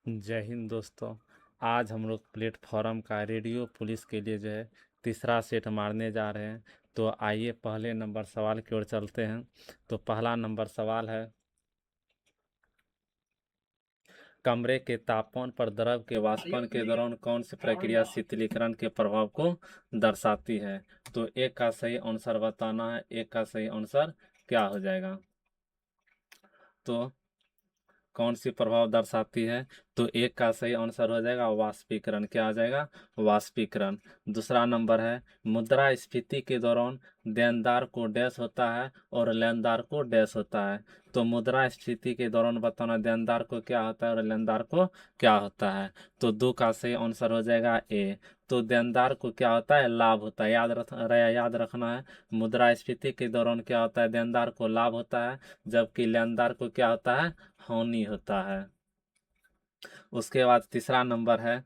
जय हिंद दोस्तों। आज हम लोग प्लेटफॉर्म का रेडियो पुलिस के लिए जो है तीसरा सेट मारने जा रहे हैं। तो आइए पहले नंबर सवाल की ओर चलते हैं। तो पहला नंबर सवाल है, कमरे के तापमान पर द्रव के वाष्पन के दौरान कौन सी प्रक्रिया शीतलीकरण के प्रभाव को दर्शाती है। तो एक का सही आंसर बताना है। एक का सही आंसर क्या हो जाएगा? तो कौन सी प्रभाव दर्शाती है? तो एक का सही आंसर हो जाएगा वाष्पीकरण। क्या आ जाएगा? वाष्पीकरण। दूसरा नंबर है, मुद्रास्फीति के दौरान देनदार को डैश होता है और लेनदार को डैश होता है। तो मुद्रास्फीति के दौरान बताना देनदार को क्या होता है और लेनदार को क्या होता है। तो दो का सही आंसर हो जाएगा ए। तो देनदार को क्या होता है? लाभ होता है। याद रखना है। मुद्रास्फीति के दौरान क्या होता है? देनदार को लाभ होता है, जबकि लेनदार को क्या होता है? हानि होता है। उसके बाद तीसरा नंबर है,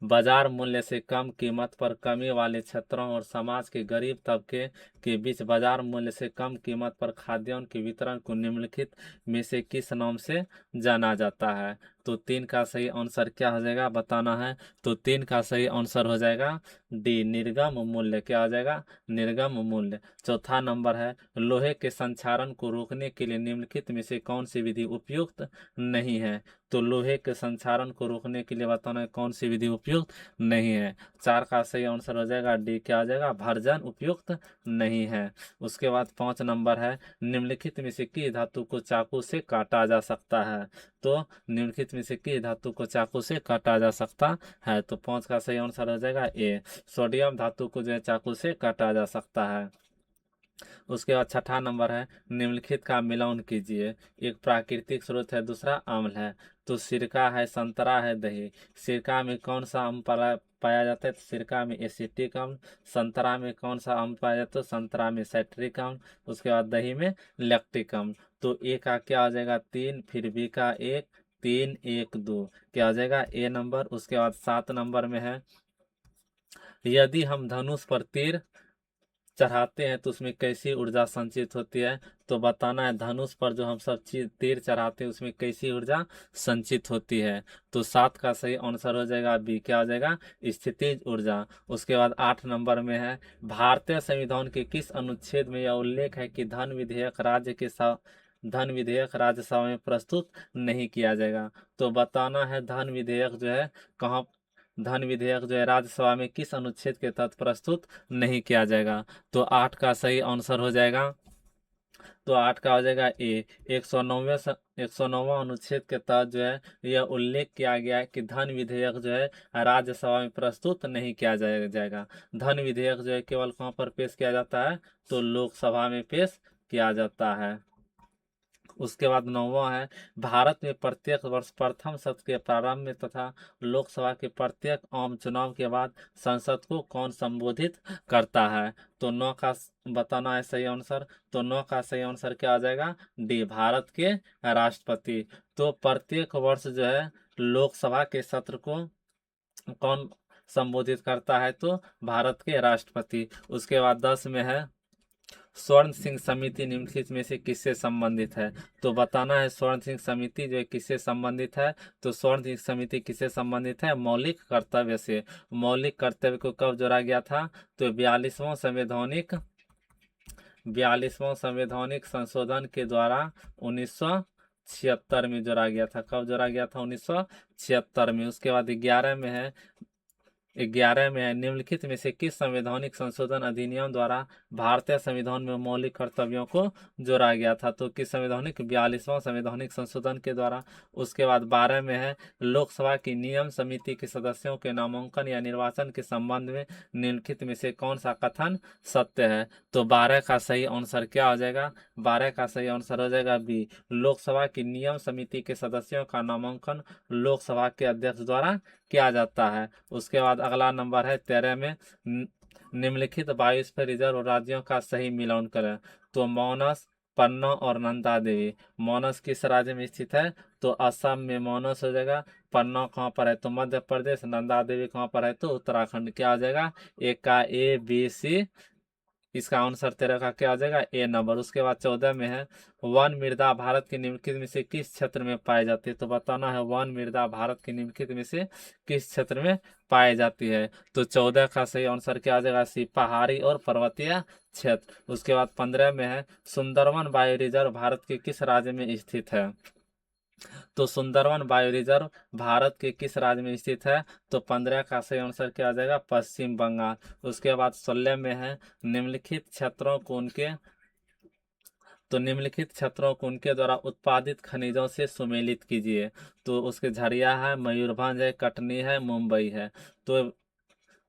बाजार मूल्य से कम कीमत पर कमी वाले क्षेत्रों और समाज के गरीब तबके के बीच बाजार मूल्य से कम कीमत पर खाद्यान्न के वितरण को निम्नलिखित में से किस नाम से जाना जाता है। तो तीन का सही आंसर क्या हो जाएगा बताना है। तो तीन का सही आंसर हो जाएगा डी, निर्गम मूल्य। क्या हो जाएगा? निर्गम मूल्य। चौथा नंबर है, लोहे के संक्षारण को रोकने के लिए निम्नलिखित में से कौन सी विधि उपयुक्त नहीं है। तो लोहे के संक्षारण को रोकने के लिए बताना है कौन सी विधि उपयुक्त नहीं है। चार का सही आंसर हो जाएगा डी। क्या हो जाएगा? भर्जन उपयुक्त नहीं है। उसके बाद पांच नंबर है, निम्नलिखित में से किस धातु को चाकू से काटा जा सकता है। तो निम्नलिखित में से किस धातु को चाकू से काटा जा सकता है। तो पांच का सही आंसर हो जाएगा ए, सोडियम धातु को जो है चाकू से काटा जा सकता है। उसके बाद छठा नंबर है, निम्नलिखित का मिलान कीजिए। एक प्राकृतिक स्रोत है, दूसरा अम्ल है। तो सिरका है, संतरा है, दही। सिरका में कौन सा अम्ल पाया जाता है? तो सिरका में एसिटिक अम्ल। संतरा में कौन सा अम्ल पाया जाता है? तो संतरा में साइट्रिक अम्ल। उसके बाद दही में लैक्टिक अम्ल। तो ए का क्या हो जाएगा? तीन, फिर बी का एक, तीन एक दो। क्या हो जाएगा? ए नंबर। उसके बाद सात नंबर में है, यदि हम धनुष पर तीर चढ़ाते हैं तो उसमें कैसी ऊर्जा संचित होती है। तो बताना है धनुष पर जो हम सब चीज तीर चढ़ाते हैं उसमें कैसी ऊर्जा संचित होती है। तो सात का सही आंसर हो जाएगा बी। क्या हो जाएगा? स्थितिज ऊर्जा। उसके बाद आठ नंबर में है, भारतीय संविधान के किस अनुच्छेद में यह उल्लेख है कि धन विधेयक राज्यसभा में प्रस्तुत नहीं किया जाएगा। तो बताना है धन विधेयक जो है कहाँ, धन विधेयक जो है राज्यसभा में किस अनुच्छेद के तहत प्रस्तुत नहीं किया जाएगा। तो आठ का सही आंसर हो जाएगा, तो आठ का हो जाएगा ए, 109वां अनुच्छेद के तहत जो है यह उल्लेख किया गया है कि धन विधेयक जो है राज्यसभा में प्रस्तुत नहीं किया जाएगा। धन विधेयक जो है केवल कहाँ पर पेश किया जाता है? तो लोकसभा में पेश किया जाता है। उसके बाद नौवां है, भारत में प्रत्येक वर्ष प्रथम सत्र के प्रारंभ में तथा लोकसभा के प्रत्येक आम चुनाव के बाद संसद को कौन संबोधित करता है। तो नौ का बताना है सही आंसर। तो नौ का सही आंसर क्या आ जाएगा? डी, भारत के राष्ट्रपति। तो प्रत्येक वर्ष जो है लोकसभा के सत्र को कौन संबोधित करता है? तो भारत के राष्ट्रपति। उसके बाद 10 में है, स्वर्ण सिंह समिति निम्नलिखित में से किससे संबंधित है। तो बताना है स्वर्ण सिंह समिति जो है किससे संबंधित है। तो स्वर्ण सिंह समिति किससे संबंधित है? मौलिक कर्तव्य से। मौलिक कर्तव्य को कब जोड़ा गया था? तो 42वां संवैधानिक संशोधन के द्वारा 1976 में जोड़ा गया था। कब जोड़ा गया था? 1976 में। उसके बाद 11 में है, निम्नलिखित में से किस संवैधानिक संशोधन अधिनियम द्वारा भारतीय संविधान में मौलिक कर्तव्यों को जोड़ा गया था। तो किस संवैधानिक? 42वां संवैधानिक संशोधन के द्वारा। उसके बाद 12 में है, लोकसभा की नियम समिति के सदस्यों के नामांकन या निर्वाचन के संबंध में निम्नलिखित में से कौन सा कथन सत्य है। तो 12 का सही आंसर क्या हो जाएगा? 12 का सही आंसर हो जाएगा बी, लोकसभा की नियम समिति के सदस्यों का नामांकन लोकसभा के अध्यक्ष द्वारा किया जाता है। उसके बाद अगला नंबर है 13 में, निम्नलिखित बायोस्फीयर रिजर्व राज्यों का सही मिलान करें। तो मानस, पन्ना और नंदा देवी। मानस किस राज्य में स्थित है? तो असम में मानस हो जाएगा। पन्ना कहाँ पर है? तो मध्य प्रदेश। नंदा देवी कहाँ पर है? तो उत्तराखंड। क्या आ जाएगा? एक का ए, बी, सी, इसका आंसर तेरह का क्या हो जाएगा, ए नंबर। उसके बाद 14 में है वन मृदा भारत की निम्नलिखित में से किस क्षेत्र में पाई जाती है। तो बताना है वन मृदा भारत की निम्नलिखित में से किस क्षेत्र में पाई जाती है। तो 14 का सही आंसर क्या आ जाएगा, सी, पहाड़ी और पर्वतीय क्षेत्र। उसके बाद 15 में है सुंदरवन बायो रिजर्व भारत के किस राज्य में स्थित है। तो सुंदरवन बायो रिजर्व भारत के किस राज्य में स्थित है। तो 15 का सही आंसर क्या आ जाएगा, पश्चिम बंगाल। उसके बाद 16 में है निम्नलिखित क्षेत्रों को उनके तो निम्नलिखित क्षेत्रों को उनके द्वारा उत्पादित खनिजों से सुमेलित कीजिए। तो उसके झरिया है, मयूरभंज है, कटनी है, मुंबई है। तो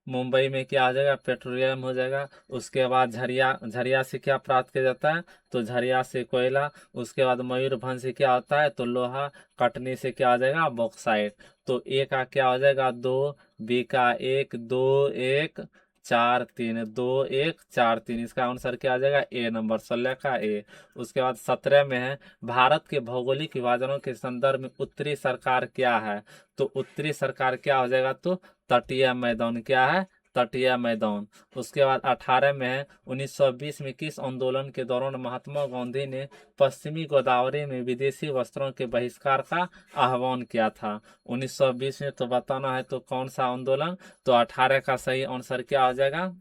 मुंबई में क्या आ जाएगा, पेट्रोलियम हो जाएगा। उसके बाद झरिया, झरिया से क्या प्राप्त किया जाता है, तो झरिया से कोयला। उसके बाद मयूरभंज से क्या होता है, तो लोहा। कटनी से क्या आ जाएगा, बॉक्साइट। तो ए का क्या हो जाएगा, दो, बी का एक, दो एक चार तीन, दो एक चार तीन। इसका आंसर क्या आ जाएगा, ए नंबर, 16 का ए। उसके बाद 17 में है भारत के भौगोलिक विभाजनों के संदर्भ में उत्तरी सरकार क्या है। तो उत्तरी सरकार क्या हो जाएगा, तो तटीय मैदान। क्या है, तटीय मैदान। उसके बाद 18 में है 1920 में किस आंदोलन के दौरान महात्मा गांधी ने पश्चिमी गोदावरी में विदेशी वस्त्रों के बहिष्कार का आह्वान किया था। 1920 में तो बताना है तो कौन सा आंदोलन। तो 18 का सही आंसर क्या हो जाएगा,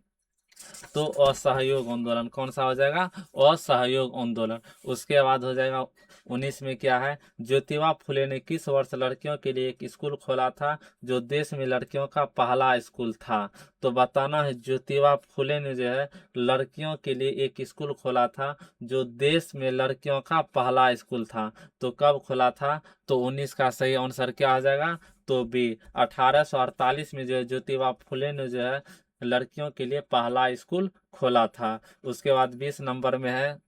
तो असहयोग आंदोलन। कौन सा हो जाएगा, असहयोग आंदोलन। उसके बाद हो जाएगा 19 में क्या है, ज्योतिबा फुले ने किस वर्ष लड़कियों के लिए एक स्कूल खोला था जो देश में लड़कियों का पहला स्कूल था। तो बताना है ज्योतिबा फुले ने जो है लड़कियों के लिए एक स्कूल खोला था जो देश में लड़कियों का पहला स्कूल था। तो कब खोला था, तो 19 का सही आंसर क्या आ जाएगा, तो बी, 1848 में जो है ज्योतिबा फुले ने जो है लड़कियों के लिए पहला स्कूल खोला था। उसके बाद 20 नंबर में है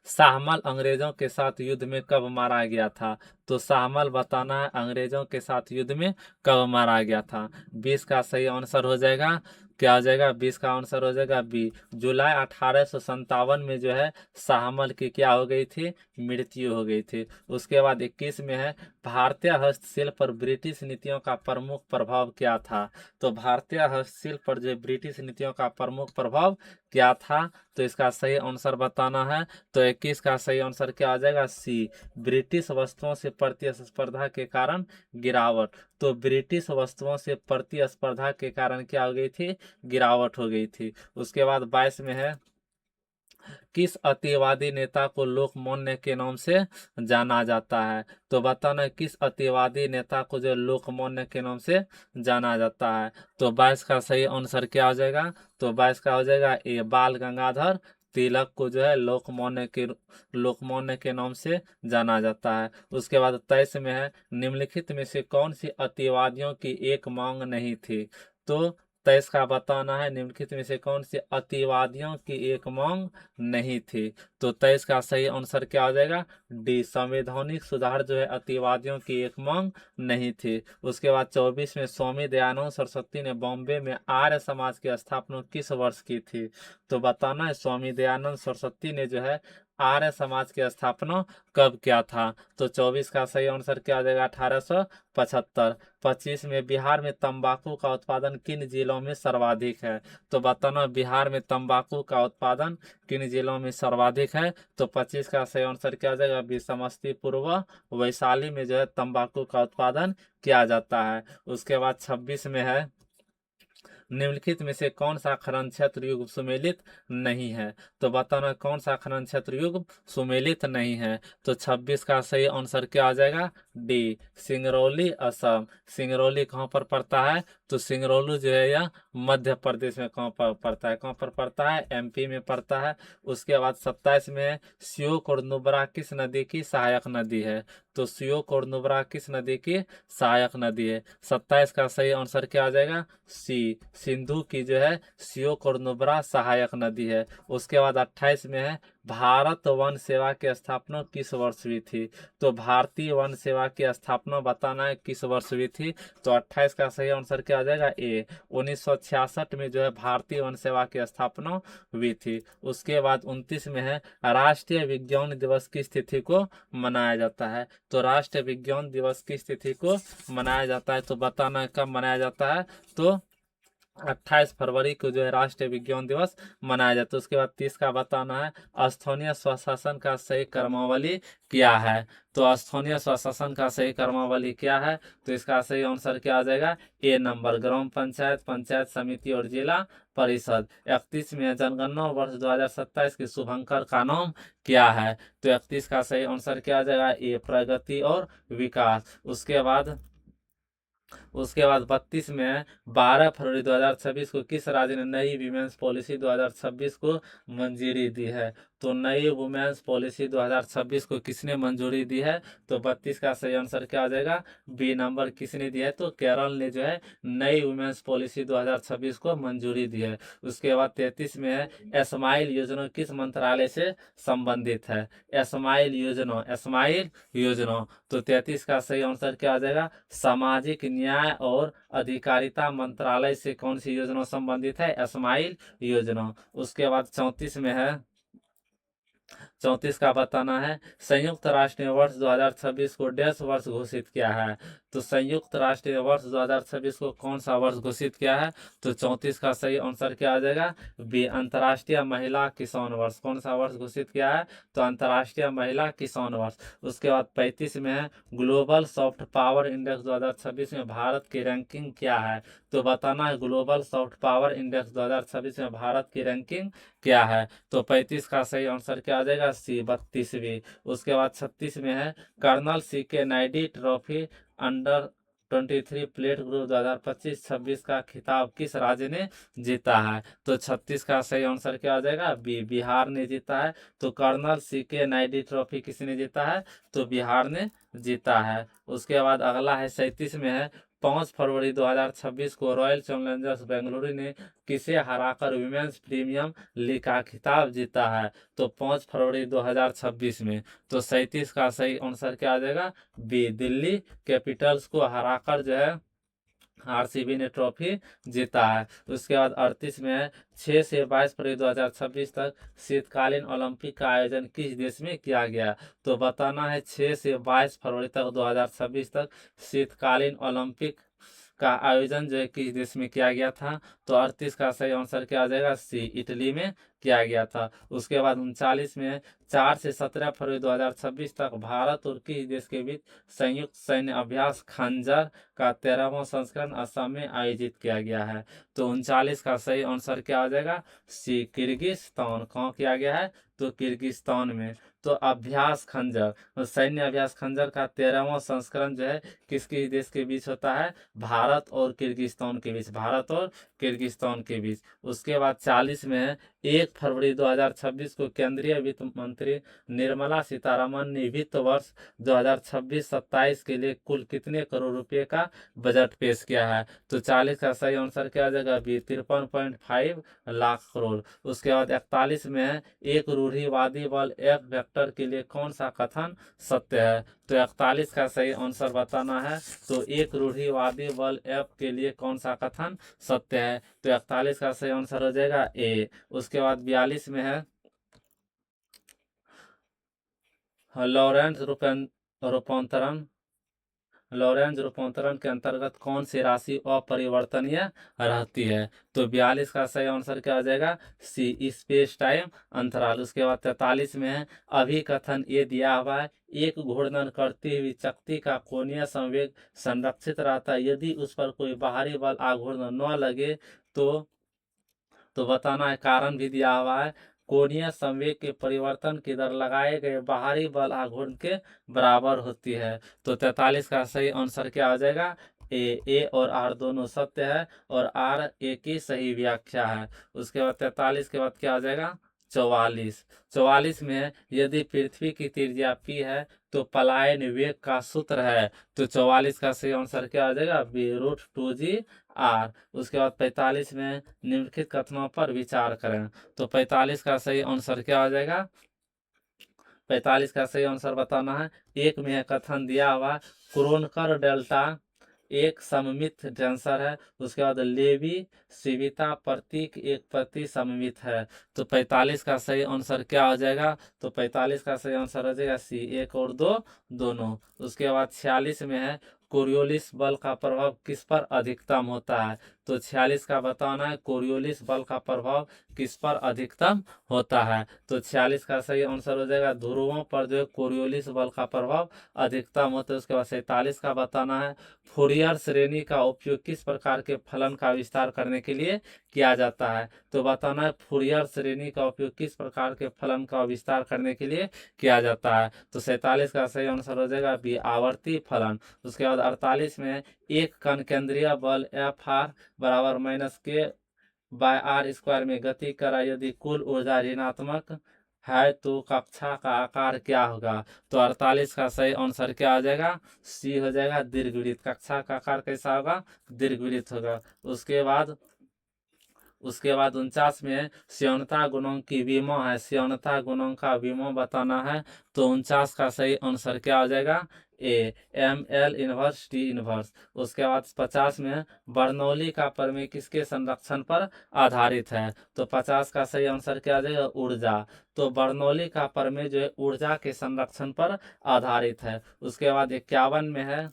शाहमल अंग्रेजों के साथ युद्ध में कब मारा गया था। तो शाहमल बताना है अंग्रेजों के साथ युद्ध में कब मारा गया था। 20 का सही आंसर हो जाएगा, क्या हो जाएगा, 20 का आंसर हो जाएगा बी, जुलाई 1857 में जो है शाहमल की क्या हो गई थी, मृत्यु हो गई थी। उसके बाद 21 में है भारतीय हस्तशिल्प पर ब्रिटिश नीतियों का प्रमुख प्रभाव क्या था। तो भारतीय हस्तशिल्प पर जो ब्रिटिश नीतियों का प्रमुख प्रभाव क्या था, तो इसका सही आंसर बताना है। तो 21 का सही आंसर क्या आ जाएगा, सी, ब्रिटिश वस्तुओं से प्रतिस्पर्धा के कारण गिरावट। तो ब्रिटिश वस्तुओं से प्रतिस्पर्धा के कारण क्या हो गई थी, गिरावट हो गई थी। उसके बाद 22 में है किस अतिवादी नेता को लोकमान्य के नाम से जाना जाता है। तो बताना किस अतिवादी नेता को जो लोकमान्य के नाम से जाना जाता है। तो 22 का सही आंसर क्या हो जाएगा, तो 22 का हो जाएगा ए, बाल गंगाधर तिलक को जो है लोकमान्य के नाम से जाना जाता है। उसके बाद 23 में है निम्नलिखित में से कौन सी अतिवादियों की एक मांग नहीं थी। तो 23 का बताना है निम्नलिखित में से कौन सी अतिवादियों की एक मांग नहीं थी। तो 23 का सही आंसर क्या हो जाएगा, डी, संवैधानिक सुधार जो है अतिवादियों की एक मांग नहीं थी। उसके बाद 24 में स्वामी दयानंद सरस्वती ने बॉम्बे में आर्य समाज की स्थापना किस वर्ष की थी। तो बताना है स्वामी दयानंद सरस्वती ने जो है आर्य समाज की स्थापना कब किया था। तो 24 का सही आंसर क्या हो जाएगा, 1875। 25 में बिहार में तंबाकू का उत्पादन किन जिलों में सर्वाधिक है। तो बताना बिहार में तंबाकू का उत्पादन किन जिलों में सर्वाधिक है। तो 25 का सही आंसर क्या हो जाएगा, बी, समस्तीपुर व वैशाली में जो है तंबाकू का उत्पादन किया जाता है। उसके बाद 26 में है निम्नलिखित में से कौन सा खनन क्षेत्र युग सुमेलित नहीं है। तो बताना कौन सा खनन क्षेत्र युग सुमेलित नहीं है। तो 26 का सही आंसर क्या आ जाएगा, डी, सिंगरौली असम। सिंगरौली कहाँ पर पड़ता है, तो सिंगरौली जो है यह मध्य प्रदेश में कहाँ पर पड़ता है, कहाँ पर पड़ता है, एमपी में पड़ता है। उसके बाद 27 में है श्योक और नुब्रा किस नदी की सहायक नदी है। तो श्योक और नुब्रा किस नदी की सहायक नदी है। 27 का सही आंसर क्या आ जाएगा, सी, सिंधु की जो है श्योक और नुब्रा सहायक नदी है। उसके बाद 28 में है भारत वन सेवा की स्थापना किस वर्ष हुई थी। तो भारतीय वन सेवा की स्थापना बताना है किस वर्ष हुई थी। तो 28 का सही आंसर क्या आ जाएगा, ए, 1966 में जो है भारतीय वन सेवा की स्थापना हुई थी। उसके बाद 29 में है राष्ट्रीय विज्ञान दिवस की तिथि को मनाया जाता है। तो राष्ट्रीय विज्ञान दिवस की तिथि को मनाया जाता है, तो बताना कब मनाया जाता है। तो 28 फरवरी को जो है राष्ट्रीय विज्ञान दिवस मनाया जाता है। उसके बाद 30 का बताना है स्थानीय स्वशासन का सही क्रमावली क्या है। तो स्थानीय स्वशासन का सही क्रमावली क्या है, तो इसका सही आंसर क्या आ जाएगा, ए नंबर, ग्राम पंचायत, पंचायत समिति और जिला परिषद। 31 में जनगणना वर्ष 2027 के शुभंकर का नाम क्या है, तो 31 का सही आंसर क्या आ जाएगा, ए प्रगति और विकास। उसके बाद 32 में 12 फरवरी 2026 को किस राज्य ने नई विमेंस पॉलिसी 2026 को मंजूरी दी है। तो नई वुमेन्स पॉलिसी 2026 को किसने मंजूरी दी है, तो 32 का सही आंसर क्या आ जाएगा, बी नंबर। किसने दिया है, तो केरल ने जो है नई वुमेन्स पॉलिसी 2026 को मंजूरी दी है। उसके बाद 33 में है स्माइल योजना किस मंत्रालय से संबंधित है। स्माइल योजना तो 33 का सही आंसर क्या आ जाएगा, सामाजिक न्याय और अधिकारिता मंत्रालय से कौन सी योजना संबंधित है, स्माइल योजना। उसके बाद 34 में है, 34 का बताना है संयुक्त राष्ट्र ने वर्ष 2026 को डैश वर्ष घोषित किया है। तो संयुक्त राष्ट्र ने वर्ष 2026 को कौन सा वर्ष घोषित किया है, तो 34 का सही आंसर क्या आ जाएगा, बी अंतर्राष्ट्रीय महिला किसान वर्ष। कौन सा वर्ष घोषित किया है, तो अंतर्राष्ट्रीय महिला किसान वर्ष। उसके बाद 35 में है ग्लोबल सॉफ्ट पावर इंडेक्स 2026 में भारत की रैंकिंग क्या है। तो बताना है ग्लोबल सॉफ्ट पावर इंडेक्स 2026 में भारत की रैंकिंग क्या है। तो 35 का सही आंसर क्या आ जाएगा, सी 32वीं। उसके बाद 36 में है कर्नल सी के Naidu trophy under 23 plate group 2025-26 का खिताब किस राज्य ने जीता है। तो 36 का सही आंसर क्या आ जाएगा, बी बिहार ने जीता है। तो कर्नल सी के नायडू ट्रॉफी किसने जीता है, तो बिहार ने जीता है। उसके बाद अगला है 37 में है 5 फरवरी 2026 को रॉयल चैलेंजर्स बेंगलुरु ने किसे हराकर विमेंस प्रीमियम लीग का खिताब जीता है। तो 5 फरवरी 2026 में। तो 37 का सही आंसर क्या आ जाएगा, बी दिल्ली कैपिटल्स को हराकर जो है आरसीबी ने ट्रॉफी जीता है। उसके बाद 38 में है 6 से 22 फरवरी 2026 तक शीतकालीन ओलंपिक का आयोजन किस देश में किया गया। तो बताना है 6 से 22 फरवरी तक 2026 तक शीतकालीन ओलंपिक का आयोजन जो है किस देश में किया गया था। तो 38 का सही आंसर क्या आ जाएगा, सी इटली में किया गया था। उसके बाद 39 में 4 से 17 फरवरी 2026 तक भारत और किस देश के बीच संयुक्त सैन्य अभ्यास खंजर का 13वां संस्करण असम में आयोजित किया गया है। तो 39 का सही आंसर क्या आ जाएगा, सी किर्गिस्तान। कहाँ किया गया है, तो किर्गिस्तान में। तो अभ्यास खंजर तो सैन्य अभ्यास खंजर का 13वां संस्करण जो है किस किस देश के बीच होता है, भारत और किर्गिस्तान के बीच, भारत और किर्गिस्तान के बीच। उसके बाद 40 में है 1 फरवरी 2026 को केंद्रीय वित्त मंत्री निर्मला सीतारमन ने वित्त वर्ष 2026-27 के लिए कुल कितने करोड़ रुपए का बजट पेश किया है। तो 40 का सही आंसर क्या आ जाएगा, बी 53.5 लाख करोड़। उसके बाद 41 में है एक रूढ़िवादी बल एफ वेक्टर के लिए कौन सा कथन सत्य है। तो 41 का सही आंसर बताना है। तो एक रूढ़िवादी बल एफ के लिए कौन सा कथन सत्य है। तो 41 का सही आंसर हो जाएगा ए। उसके बाद 42 में है लॉरेंस रूपांतरण लॉरेंज रूपांतरण के अंतर्गत कौन सी राशि अपरिवर्तनीय रहती है। तो 42 का सही आंसर क्या आ जाएगा, सी स्पेस टाइम अंतराल। उसके बाद 43 में है अभिकथन ये दिया हुआ है एक घूर्णन करती हुई चकती का कोणीय संवेग संरक्षित रहता है यदि उस पर कोई बाहरी बल आघूर्ण न लगे। तो बताना है कारण भी दिया हुआ है कोणीय संवेग के परिवर्तन की दर लगाए गए बाहरी बल आघूर्ण के बराबर होती है। तो 43 का सही आंसर क्या आ जाएगा, ए और आर दोनों सत्य है और आर ए की सही व्याख्या है। उसके बाद 43 के बाद क्या आ जाएगा, 44 में है यदि पृथ्वी की त्रिज्या पी है तो पलायन वेग का सूत्र है। तो 44 का सही आंसर क्या आ जाएगा, बी √2g r। उसके बाद 45 में निम्नलिखित कथनों पर विचार करें। तो 45 का सही आंसर क्या आ जाएगा, 45 का सही आंसर बताना है। एक में है कथन दिया हुआ क्रोनकर डेल्टा एक सममित टेंसर है। उसके बाद लेवी सीविता प्रतीक एक प्रति सममित है। तो 45 का सही आंसर क्या हो जाएगा, तो 45 का सही आंसर हो जाएगा सी 1 और 2 दोनों। उसके बाद 46 में है कोरियोलिस बल का प्रभाव किस पर अधिकतम होता है। तो 46 का बताना है कोरियोलिस बल का प्रभाव किस पर अधिकतम होता है। तो 46 का सही आंसर हो जाएगा ध्रुवों पर जो है कोरियोलिस बल का प्रभाव अधिकतम होता है। उसके बाद 47 का बताना है फूरियर श्रेणी का उपयोग किस प्रकार के फलन का विस्तार करने के लिए किया जाता है। तो बताना है फूरियर श्रेणी का उपयोग किस प्रकार के फलन का विस्तार करने के लिए किया जाता है। तो 47 का सही आंसर हो जाएगा बी आवर्ती फलन। उसके बाद 48 में एक कण केंद्रीय बल एफ आर बराबर माइनस के बाय आर स्क्वायर में गति करा यदि कुल ऊर्जा ऋणात्मक है तो कक्षा का आकार क्या होगा। तो 48 का सही आंसर क्या हो जाएगा सी हो जाएगा दीर्घवृत्त। कक्षा का आकार कैसा होगा दीर्घवृत्त होगा। उसके बाद 49 में श्योणता गुणांक की विमा है, श्योणता गुणांक का विमा बताना है। तो 49 का सही आंसर क्या हो जाएगा A M L inverse T inverse. उसके बाद 50 में बर्नौली का प्रमेय किसके संरक्षण पर आधारित है। तो 50 का सही आंसर क्या आ जाएगा ऊर्जा। तो बर्नौली का प्रमेय जो है ऊर्जा के संरक्षण पर आधारित है। उसके बाद 51 में है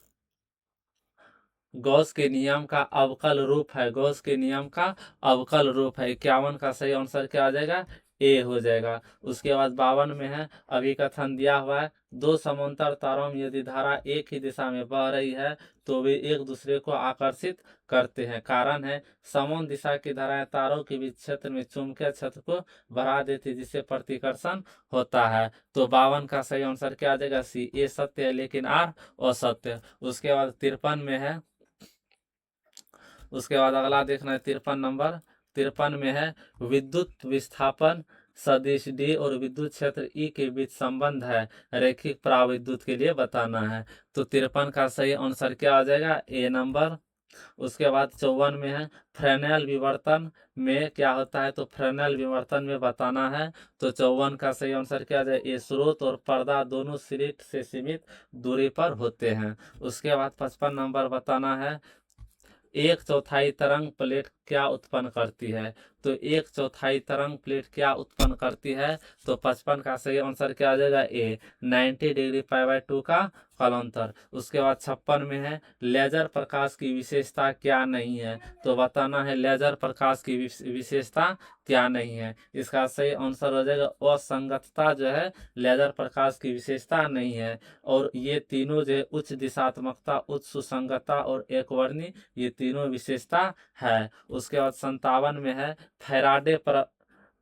गॉस के नियम का अवकल रूप है, गॉस के नियम का अवकल रूप है। 51 का सही आंसर क्या आ जाएगा ए हो जाएगा। उसके बाद 52 में है अभिकथन दिया हुआ है दो समांतर तारों में यदि धारा एक ही दिशा में बह रही है तो वे एक दूसरे को आकर्षित करते हैं। कारण है समान दिशा की धाराएं तारों के बीच क्षेत्र में चुंबकीय क्षेत्र को बढ़ा देती है जिससे प्रतिकर्षण होता है। तो 52 का सही आंसर क्या आ जाएगा सी ए सत्य है लेकिन आर असत्य। उसके बाद 53 में है उसके बाद अगला देखना है 53 नंबर। 53 में है विद्युत विस्थापन सदिश डी और विद्युत क्षेत्र ई के बीच संबंध है रैखिक प्राविद्युत के लिए बताना है। तो 53 का सही आंसर क्या आ जाएगा ए नंबर। उसके बाद 54 में है फ्रेनेल विवर्तन में क्या होता है। तो फ्रेनेल विवर्तन में बताना है। तो 54 का सही आंसर क्या आ जाएगा ए स्रोत और पर्दा दोनों स्लिट से सीमित दूरी पर होते हैं। उसके बाद 55 नंबर बताना है एक चौथाई तरंग प्लेट क्या उत्पन्न करती है। तो एक चौथाई तरंग प्लेट क्या उत्पन्न करती है। तो 55 का सही आंसर क्या आ जाएगा ए 90 डिग्री π/2 का कालांतर। उसके बाद 56 में है लेजर प्रकाश की विशेषता क्या नहीं है। तो बताना है लेजर प्रकाश की विशेषता क्या नहीं है। इसका सही आंसर हो जाएगा असंगतता जो है लेजर प्रकाश की विशेषता नहीं है। और ये तीनों जो है उच्च दिशात्मकता उच्च सुसंगतता और एक वर्णी ये तीनों विशेषता है। उसके बाद 57 में है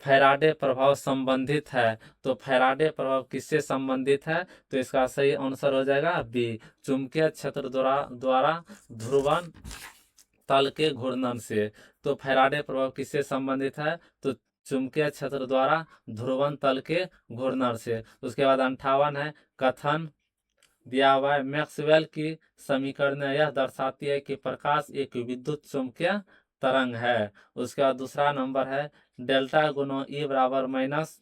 फैराडे प्रभाव संबंधित है। तो फैराडे प्रभाव किससे संबंधित है। तो इसका सही आंसर हो जाएगा बी चुंबकीय क्षेत्र द्वारा ध्रुवन तल के घूर्णन से। तो फैराडे प्रभाव किससे संबंधित है। तो चुंबकीय क्षेत्र द्वारा ध्रुवन तल के घूर्णन से। उसके बाद 58 है कथन दिया हुआ है मैक्सवेल की समीकरण यह दर्शाती है कि प्रकाश एक विद्युत चुंबकीय तरंग है। उसके बाद दूसरा नंबर है डेल्टा गुणा ई बराबर माइनस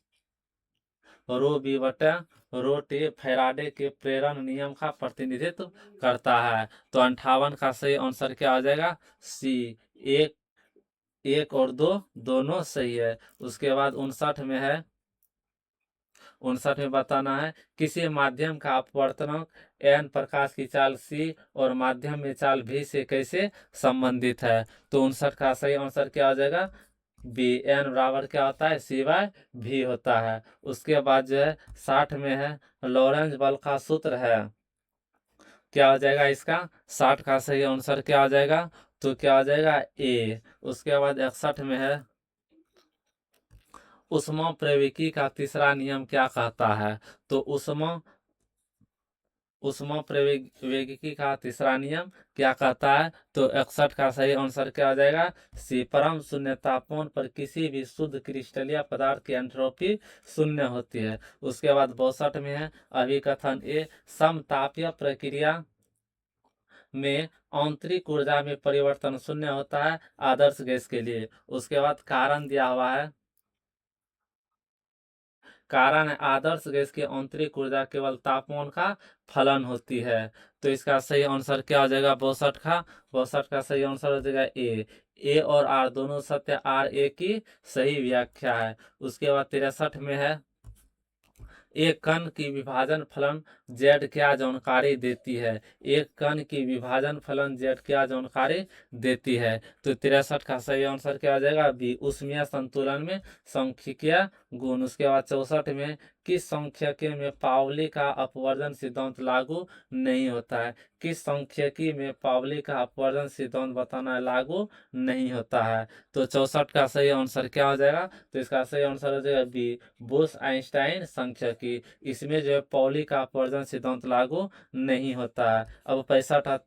रो बी बटे रो टी फैराडे के प्रेरण नियम का प्रतिनिधित्व करता है। तो 58 का सही आंसर क्या आ जाएगा सी एक एक और दो दोनों सही है। उसके बाद 59 में है 59 में बताना है किसी माध्यम का अपवर्तनांक एन प्रकाश की चाल सी और माध्यम में चाल भी से कैसे संबंधित है। तो 59 का सही आंसर क्या हो जाएगा बी एन बराबर क्या होता है सी बाय भी होता है। उसके बाद जो है 60 में है लॉरेंज बल का सूत्र है क्या हो जाएगा इसका 60 का सही आंसर क्या हो जाएगा। तो क्या हो जाएगा ए। उसके बाद 61 में है ऊष्मप्रवैगिकी का तीसरा नियम क्या कहता है। तो ऊष्मप्रवैगिकी का तीसरा नियम क्या कहता है। तो 61 का सही आंसर क्या हो जाएगा सी परम शून्य तापमान पर किसी भी शुद्ध क्रिस्टलीय पदार्थ की एंट्रोपी शून्य होती है। उसके बाद 62 में है अभिकथन ए समतापीय प्रक्रिया में आंतरिक ऊर्जा में परिवर्तन शून्य होता है आदर्श गैस के लिए। उसके बाद कारण दिया हुआ है कारण है आदर्श गैस की आंतरिक ऊर्जा केवल तापमान का फलन होती है। तो इसका सही आंसर क्या हो जाएगा 62 का सही आंसर हो जाएगा ए और आर दोनों सत्य आर ए की सही व्याख्या है। उसके बाद 63 में है एक कण की विभाजन फलन जेड क्या जानकारी देती है, एक कण की विभाजन फलन जेड क्या जानकारी देती है। तो 63 का सही आंसर क्या आ जाएगा, बी, ऊष्मीय संतुलन में सांख्यिकीय गुण। उसके बाद 64 में किस सांख्यिकी में पावली का अपवर्जन सिद्धांत लागू नहीं होता है, किस सांख्यिकी में पावली का अपवर्जन सिद्धांत बताना लागू नहीं होता है। तो 64 का सही आंसर क्या हो जाएगा, तो इसका सही आंसर हो जाएगा बी, बोस आइंस्टाइन सांख्यिकी। इसमें जो है पाउली का अपवर्जन सिद्धांत लागू नहीं होता है। अब 65,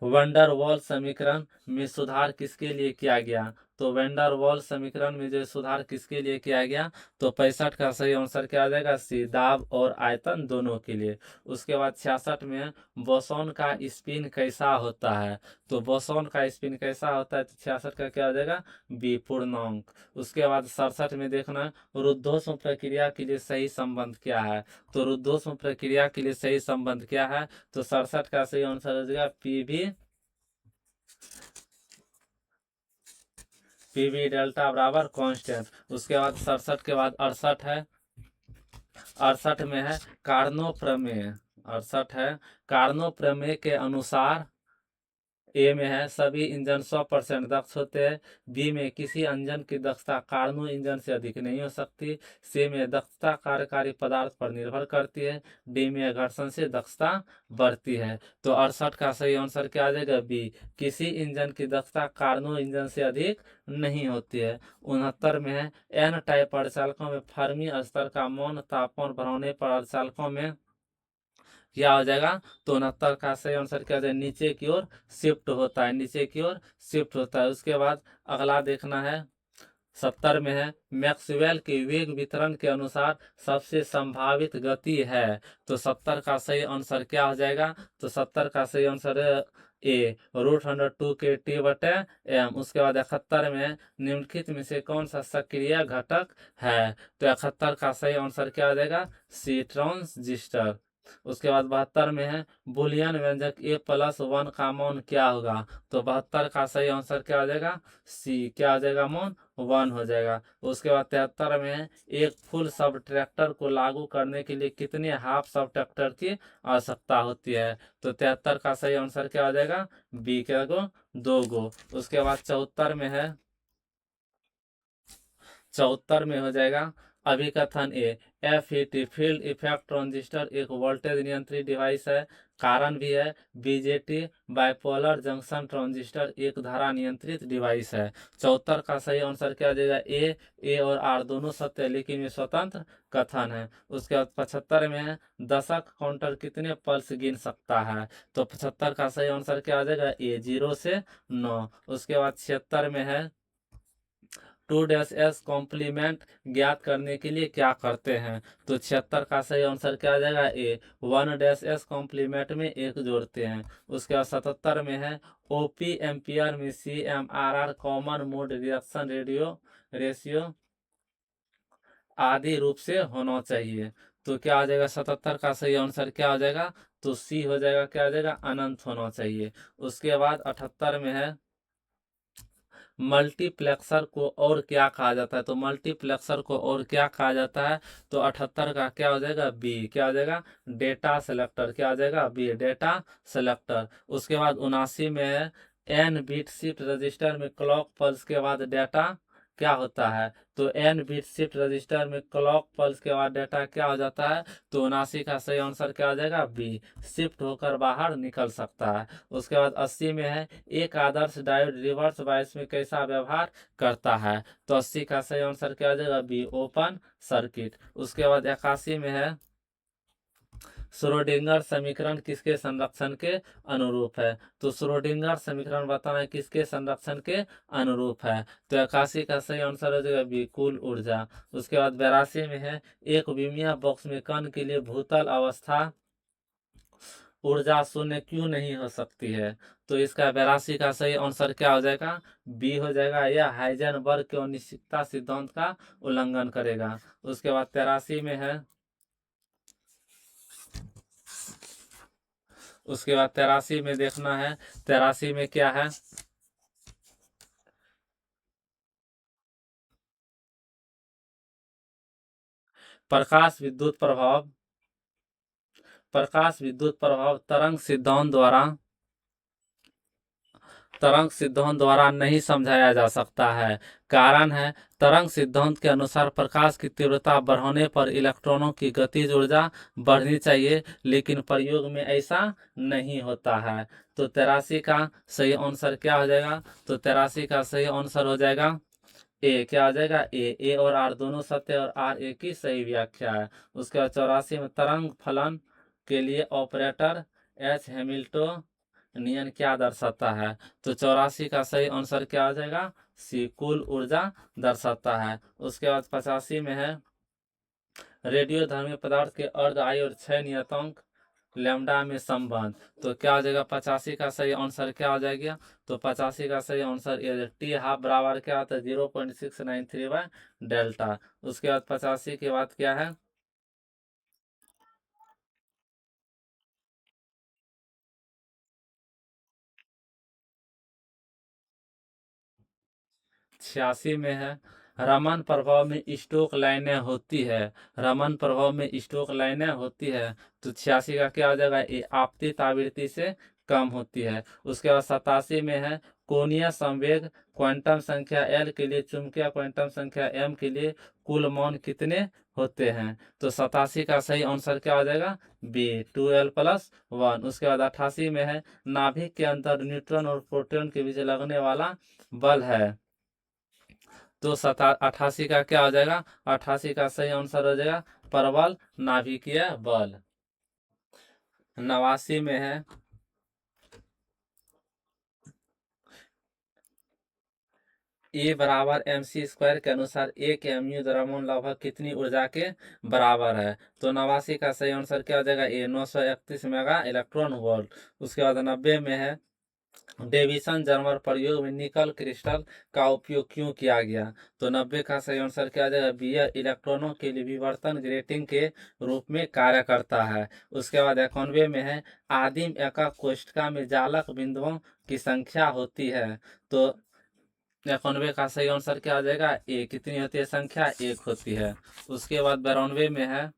वंडर वॉल समीकरण में सुधार किसके लिए किया गया, तो वंडर वॉल समीकरण में जो सुधार किसके लिए किया गया, तो 65 का सही आंसर क्या आ जाएगा, सी, दाब और आयतन दोनों के लिए। उसके बाद 66 में बोसोन का स्पिन कैसा होता है, तो बोसोन का स्पिन कैसा होता है, तो 66 का क्या हो जाएगा, बी, पूर्णांक। उसके बाद 67 में देखना रुद्धोष्म प्रक्रिया के लिए सही संबंध क्या है, तो रुद्धोष्म प्रक्रिया के लिए सही संबंध क्या है, तो 67 का सही आंसर हो जाएगा पीवी डेल्टा बराबर कांस्टेंट। उसके बाद 67 के बाद 68 है, 68 में है कार्नो प्रमेय, 68 है कार्नो प्रमेय के अनुसार, ए में है सभी इंजन 100% दक्ष होते हैं, बी में किसी इंजन की दक्षता कार्नो इंजन से अधिक नहीं हो सकती, सी में दक्षता कार्यकारी पदार्थ पर निर्भर करती है, डी में घर्षण से दक्षता बढ़ती है। तो 68 का सही आंसर क्या आ जाएगा, बी, किसी इंजन की दक्षता कार्नो इंजन से अधिक नहीं होती है। 69 में है एन टाइप अर्धचालकों में फर्मी स्तर का मौन तापमान बढ़ाने पर अर्धचालकों में क्या हो जाएगा, तो 69 का सही आंसर क्या हो जाएगा, नीचे की ओर शिफ्ट होता है, नीचे की ओर शिफ्ट होता है। उसके बाद अगला देखना है 70 में है मैक्सवेल के वेग वितरण के अनुसार सबसे संभावित गति है, तो 70 का सही आंसर क्या हो जाएगा, तो 70 का सही आंसर है ए, √2 के टी बटे एम। उसके बाद 71 में निम्नलिखित में से कौन सा सक्रिय घटक है, तो 71 का सही आंसर क्या हो जाएगा, सी, ट्रांजिस्टर। उसके बाद 72 में है बुलियन व्यंजक a+1 का मान क्या होगा, तो 72 का सही आंसर क्या हो जाएगा, सी, क्या हो जाएगा, मान 1 हो जाएगा। उसके बाद 73 में है एक फुल सब ट्रैक्टर को लागू करने के लिए कितने हाफ सब ट्रैक्टर की आवश्यकता होती है, तो 73 का सही आंसर क्या हो जाएगा, बी, क्या गो, 2 गो। उसके बाद 74 में है, 74 में हो जाएगा अभिकथन ए, एफईटी फील्ड इफेक्ट ट्रांजिस्टर एक वोल्टेज नियंत्रित डिवाइस है, कारण भी है बीजेटी बाइपोलर जंक्शन ट्रांजिस्टर एक धारा नियंत्रित डिवाइस है। 74 का सही आंसर क्या आ जाएगा, ए और आर दोनों सत्य है लेकिन ये स्वतंत्र कथन है। उसके बाद 75 में है दशक काउंटर कितने पल्स गिन सकता है, तो 75 का सही आंसर क्या आ जाएगा, ए, 0 से 9। उसके बाद 76 में है 2-S कॉम्प्लीमेंट ज्ञात करने के लिए क्या करते हैं, तो 76 का सही आंसर क्या आ जाएगा, ए, 1-S कॉम्प्लीमेंट में एक जोड़ते हैं। उसके बाद 77 में है ओपी एम्पियर में CMRR common mode reaction ratio आदि रूप से होना चाहिए, तो क्या आ जाएगा, 77 का सही आंसर क्या हो जाएगा, तो सी हो जाएगा, क्या हो जाएगा, अनंत होना चाहिए। उसके बाद 78 में है मल्टीप्लेक्सर को और क्या कहा जाता है, तो मल्टीप्लेक्सर को और क्या कहा जाता है, तो 78 का क्या हो जाएगा, बी, क्या हो जाएगा, डेटा सेलेक्टर, क्या हो जाएगा, बी, डेटा सेलेक्टर। उसके बाद 79 में है एन बिट शिफ्ट रजिस्टर में क्लॉक पल्स के बाद डेटा क्या होता है, तो एन बिट शिफ्ट रजिस्टर में क्लॉक पल्स के बाद डेटा क्या हो जाता है, तो 79 का सही आंसर क्या हो जाएगा, बी, शिफ्ट होकर बाहर निकल सकता है। उसके बाद 80 में है एक आदर्श डायोड रिवर्स बायस में कैसा व्यवहार करता है, तो 80 का सही आंसर क्या हो जाएगा, बी, ओपन सर्किट। उसके बाद 81 में है श्रोडिंगर समीकरण किसके संरक्षण के अनुरूप है, तो श्रोडिंगर समीकरण बताना है किसके संरक्षण के अनुरूप है, तो 81 का सही आंसर हो जाएगा बी, कुल ऊर्जा। उसके बाद 82 में है एक विमीय बॉक्स में कण के लिए भूतल अवस्था ऊर्जा शून्य क्यों नहीं हो सकती है, तो इसका 82 का सही आंसर क्या हो जाएगा, बी हो जाएगा, यह हाइजेनबर्ग के अनिश्चितता सिद्धांत का उल्लंघन करेगा। उसके बाद 83 में है, उसके बाद 83 में देखना है 83 में क्या है, प्रकाश विद्युत प्रभाव, प्रकाश विद्युत प्रभाव तरंग सिद्धांत द्वारा नहीं समझाया जा सकता है। कारण है, तरंग सिद्धांत के अनुसार प्रकाश की तीव्रता बढ़ने पर इलेक्ट्रॉनों की गतिज ऊर्जा बढ़नी चाहिए, लेकिन प्रयोग में ऐसा नहीं होता है। तो 83 का सही आंसर क्या हो जाएगा? तो 83 का सही आंसर हो जाएगा ए। क्या हो जाएगा? ए और आर दोनों सत्य और आर ए की सही व्याख्या है। उसके बाद 84 में तरंग फलन के लिए ऑपरेटर एच हैमिल्टनियन क्या दर्शाता है? तो 84 का सही आंसर क्या हो जाएगा? सी, कुल ऊर्जा दर्शाता है। उसके बाद 85 में है रेडियोधर्मी पदार्थ के अर्ध आयु और क्षय नियतांक लैम्डा में संबंध। तो क्या हो जाएगा? 85 का सही आंसर क्या हो जाएगा? तो 85 का सही आंसर ये टी हाफ बराबर क्या होता है? 0.693 बाय डेल्टा। उसके बाद 85 के बाद क्या है? छियासी में है रमन प्रभाव में स्टोक लाइनें होती है। रमन प्रभाव में स्टोक लाइनें होती है। तो 86 का क्या हो जाएगा? ये आपतित आवृत्ति से कम होती है। उसके बाद 87 में है कोणीय संवेग क्वांटम संख्या एल के लिए चुंबकीय क्वांटम संख्या एम के लिए कुल मान कितने होते हैं? तो 87 का सही आंसर क्या हो जाएगा? B, 2l+1। उसके बाद 88 में है नाभिक के अंदर न्यूट्रॉन और प्रोटॉन के बीच लगने वाला बल है। तो 88 का क्या हो जाएगा? 88 का सही आंसर हो जाएगा प्रबल नाभिकीय बल। 89 में है ए बराबर mc² के अनुसार एक एमयू द्रव्यमान लगभग कितनी ऊर्जा के बराबर है? तो 89 का सही आंसर क्या हो जाएगा? ए, 931 मेगा इलेक्ट्रॉन वोल्ट। उसके बाद 90 में है डेविसन जर्मर प्रयोग में निकल क्रिस्टल का उपयोग क्यों किया गया? तो 90 का सही आंसर क्या आ जाएगा? बी, इलेक्ट्रॉनों के लिए विवर्तन ग्रेटिंग के रूप में कार्य करता है। उसके बाद 91 में है आदिम एका कोष्ठका में जालक बिंदुओं की संख्या होती है। तो 91 का सही आंसर क्या आ जाएगा? ए, कितनी होती है संख्या? एक होती है। उसके बाद 92 में है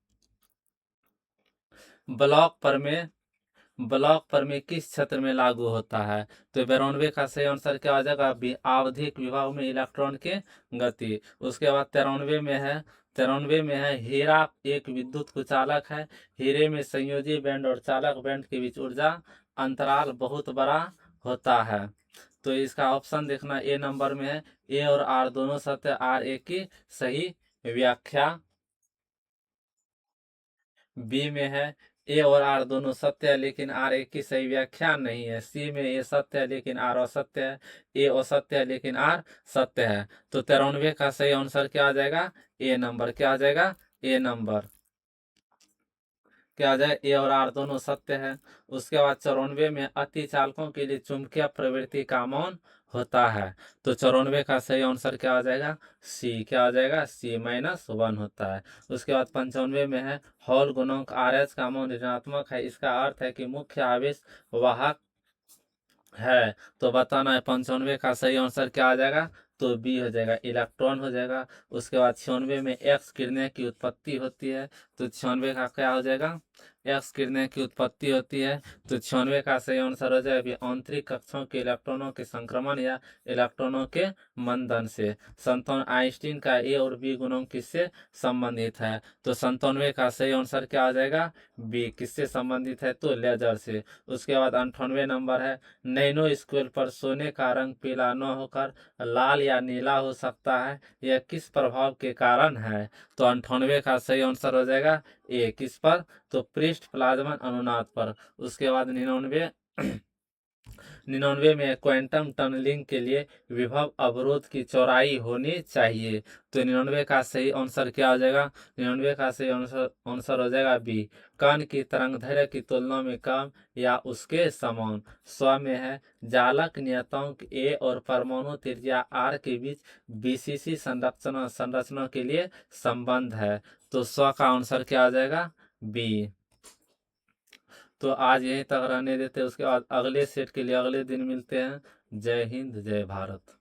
ब्लॉक पर में किस क्षेत्र में लागू होता है? तो 92 का सही आंसर क्या आ जाएगा? आवधिक विभव में इलेक्ट्रॉन के गति। उसके बाद 93 में है हीरा एक विद्युत कुचालक है। हीरे में संयोजी बैंड और चालक बैंड के बीच ऊर्जा अंतराल बहुत बड़ा होता है। तो इसका ऑप्शन देखना ए नंबर में है। ए और आर दोनों सत्य, आर ए की सही व्याख्या। बी में है ए और आर दोनों सत्य है लेकिन आर एक की सही व्याख्या नहीं है। सी में ए सत्य है लेकिन आर असत्य है। ए असत्य है लेकिन आर सत्य है। तो 93 का सही आंसर क्या आ जाएगा? ए नंबर। क्या आ जाएगा? ए नंबर। क्या आ जाए? ए और आर दोनों सत्य है। उसके बाद 94 में अति चालकों के लिए चुंबकीय प्रवृत्ति का मौन होता है। तो 94 का सही आंसर क्या आ जाएगा? सी। क्या आ जाएगा? C-1 होता है। उसके बाद 95 में है हॉल गुणांक RH का मान ऋणात्मक है। इसका अर्थ है कि मुख्य आवेश वाहक है। तो बताना है 95 का सही आंसर क्या आ जाएगा? तो बी हो जाएगा, इलेक्ट्रॉन हो जाएगा। उसके बाद 96 में एक्स किरणें की उत्पत्ति होती है। तो 96 का क्या हो जाएगा? एक्स किरणें की उत्पत्ति होती है। तो 96 का सही आंसर हो जाएगा आंतरिक कक्षों के इलेक्ट्रॉनों के संक्रमण या इलेक्ट्रॉनों के मंदन से। 97 आइंस्टीन का ए और बी गुणों किससे संबंधित है? तो 97 का सही आंसर क्या आ जाएगा? बी। किससे संबंधित है? तो लेजर से। उसके बाद 98 नंबर है नैनो स्केल पर सोने का रंग पीला न होकर लाल या नीला हो सकता है, यह किस प्रभाव के कारण है? तो 98 का सही आंसर हो जाएगा ए। किस पर? तो पृष्ठ प्लाज्मा अनुनाद पर। उसके बाद 99 में क्वांटम टनलिंग के लिए विभव अवरोध की चौड़ाई होनी चाहिए। तो 99 का सही आंसर क्या हो जाएगा? 99 का सही आंसर हो जाएगा बी। कण की तरंगदैर्घ्य की तुलना में कम या उसके समान। 100 में है जालक नियतांक ए और परमाणु त्रिज्या आर के बीच बीसीसी संरचना के लिए संबंध है। तो 100 का आंसर क्या आ जाएगा? बी। तो आज यहीं तक रहने देते, उसके बाद अगले सेट के लिए अगले दिन मिलते हैं। जय हिंद, जय भारत।